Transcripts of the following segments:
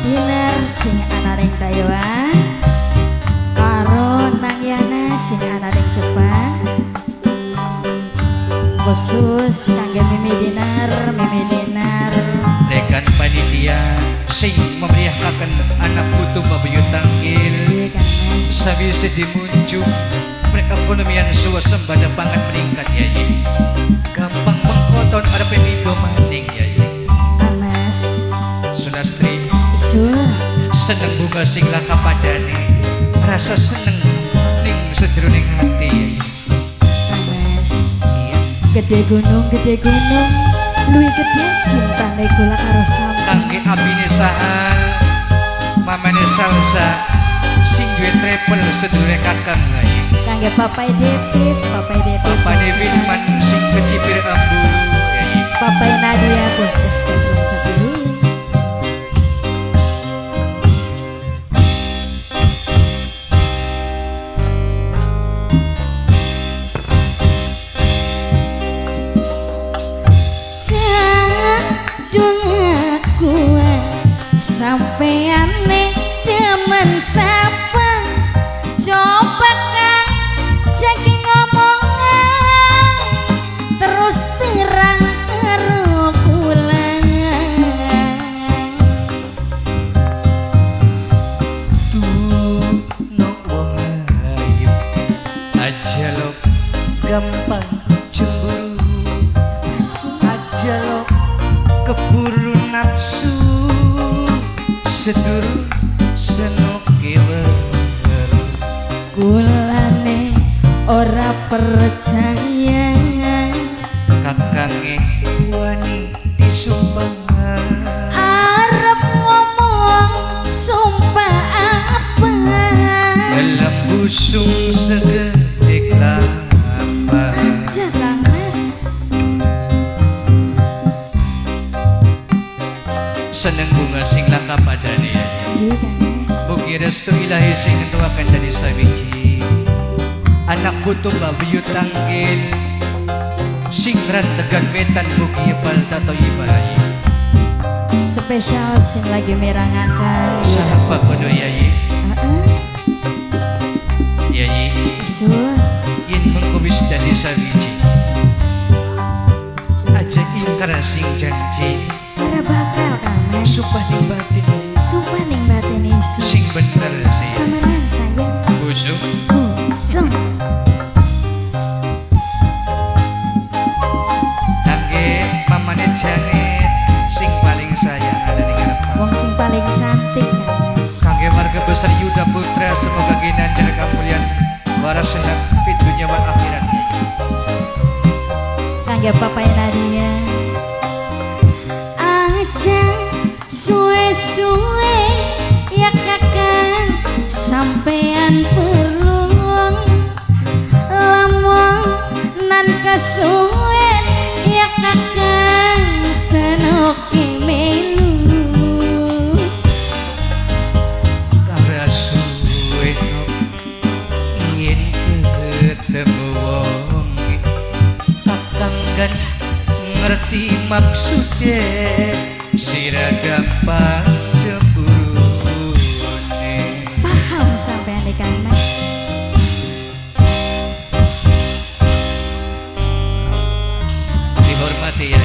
Dinar sing ana ning Taiwan karo Nang Yana sing ana ning Jepang. Khusus kangge Mimi Dinar rekan panitia sing memeriahkan anak putu babuyut tangkil sabisa dimunjuk perekonomian suasembada pangan meningkat ya gampang mengkoton ada pemido maning ya Amas Sunastri Isul seneng bunga sing laka padane rasa seneng ning sejeroning hati ya Amas gede gunung luwih gede cintane kula karo sampeyan kangge abine saha mamane salsa sing duwe travel sedulure kakang lagi kangge papai Depit papane Wilman sing kecipir ambulu papai Nadia bos eskadron kedulu. Sampeane demen sapa coba kang jadi ngomongan terus terang karo kula tuh nok wong ayu aja lo gampang cemburu aja lo keburu nafsu seduru senoke baru kulane ora percaya kakange wani disumpah arep ngomong sumpah apa dalam busung segede kelapa aja Kang Mas seneng bunga sing langka padane ya mugi restu ilahi sing ngentuaken dari sawiji anak putu babuyut tangkil sing rantegan wetan mugi yepal tato ibarai spesial sing lagi merangakan sapa kodo yayi yayi Isul yen mengko wis dadi sawiji aja ingkar sing janji ora bakal Kang Mas sumpah ning batin Isul sing bener sih temenan sayang busuk busuk kangge mamane Janet sing paling sayang ada di ngarep wong sing paling cantik Kang Mas kangge marga besar Yuda Putra semoga ginanjar kamulyan waras sehat fit dunia wal akhirat kangge papai Nadia aja suwe-suwe ya kakang sampean perung lamun nan kasuwen ya kakang senoke melu kara suwe ingin ketemu wong kakang kan ngerti maksudnya sira gampang cemburune paham sampean nih Kang Mas dihormati ya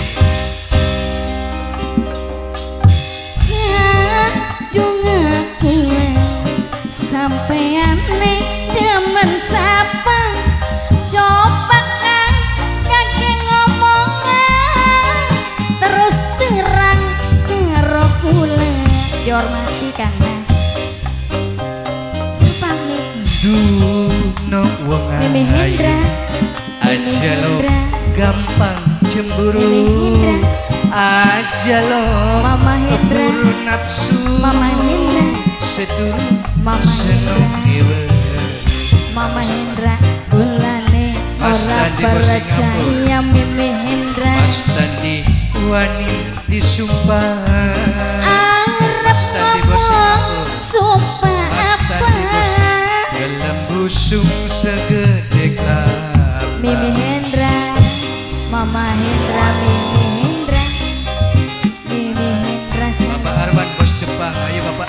dung aku sampean nih demen sapa coba kang kaki ngomongan terus terang karo kula dihormati Kang Mas sepamit duh wong Mimi Hendra aja lo gampang cemburu Mimi Hendra aja lo Mama Hendra keburu nafsu Mama Hendra seduru Mama Hendra senoke Mama Hendra bulane Mas ora Dandi bos percaya Mimi Hendra Mas Dandi wani disumpah arep ngomong sumpah Mas apa Dandi bos dalam busung segede kelapa Mimi Hendra Mama Hendra Mimi Hendra Mimi Hendra Bapak Arwan bos Jepang ayo Bapak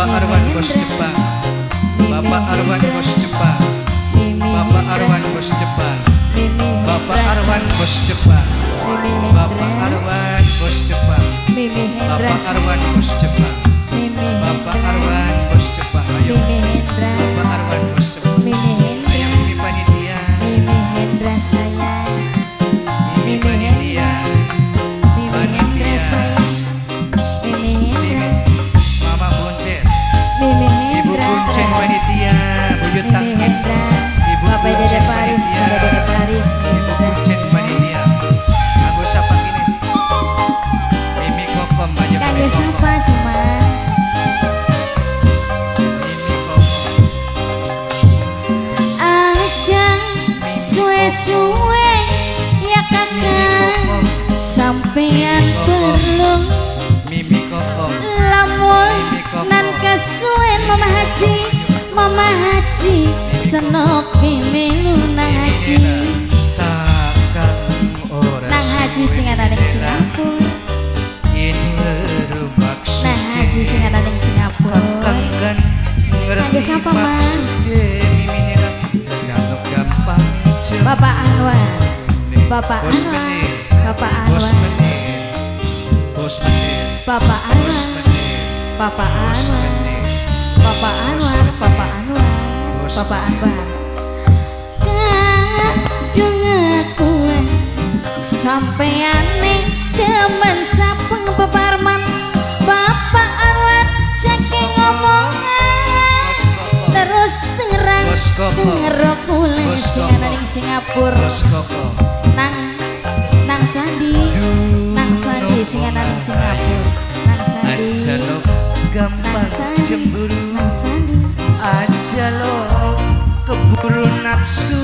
Bapak Arwan bos Jepang, Bapak Arwan bos Jepang, Bapak Arwan bos Jepang, Bapak Arwan bos Jepang, Bapak Arwan bos Jepang, Bapak Arwan bos Jepang, Bapak Arwan bos Jepang, ayo Bapak Arwan bos Jepang, ayo Mimi panitia, Mimi Hendra sayang, Mimi panitia, Hendra sayang, Mimi Hendra, Mama Boncet, Mimi Ibu Hendra, Kuncen panitia, Buyut Mimi Tangkin, Hendra, Ibu Bapak Dede Kuncen Paris, panitia, Bapak Dede Paris, Mimi Ibu Hendra. Kuncen panitia, aku sapa gini, Mimi Kokom aja Kagak Mimi Kokom, sapa cuma Mimi Kokom, aja suwe-suwe ya kakak sampean perlu Mimi Kokom, lamun nan kesuwen Mama Haji senopi melu nang Haji takang ora nang Haji sing ana ning Singapura nang Haji sing ana ning Singapura kan Kagak sapa, Ma? gampang Bapak Anwar Bapak Bos Anwar menir, Bapak bos Anwar menir, bos menir, Bapak bos Anwar menir, Bapak bos Anwar menir. Bapak Anwar Bapak Anwar Bapak Anwar kadung aku sampeane demen sapeng beparman Bapak Anwar saking ngomongan terus terang Bos Koko. ngerok mulai Bos sing Koko. ana ning Singapura Bos Koko, nang Sandi sing ana ning Singapura nang Sandi aja lo gampang cemburu, nang Sandi aja lo keburu nafsu,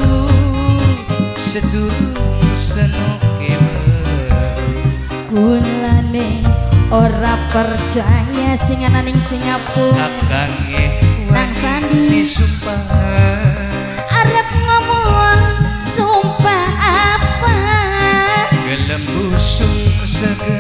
sedurung senoke kulane ora percaya sing ana ning Singapura kakange Nang Sandi. disumpah arep ngomong sumpah apa gelem busung segera